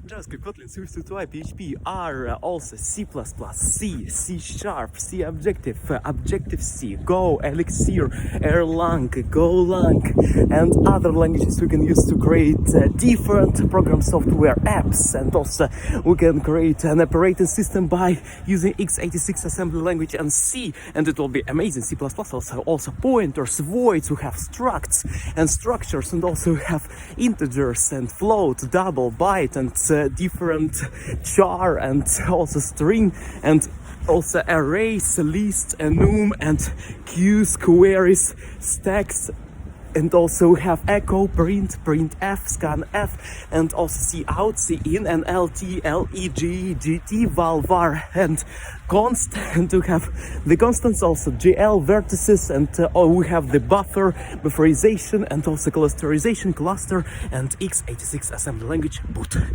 JavaScript, Kotlin, SwiftUI, PHP, R, also C++, C, C#, C Objective, Objective-C, Go, Elixir, Erlang, Golang, and other languages we can use to create different program software apps. And also we can create an operating system by using x86 assembly language and C, and it will be amazing. C++ also pointers, voids, we have structs and structures, and also we have integers and float, double, byte, and different char, and also string, and also arrays, list, enum, and queues, queries, stacks. And also we have echo, print, printf, scanf, and also cout, cin, and lt, leg, gt, val, var, and const. And we have the constants, also gl, vertices, and we have the buffer, bufferization, and also clusterization, cluster, and x86 assembly language boot.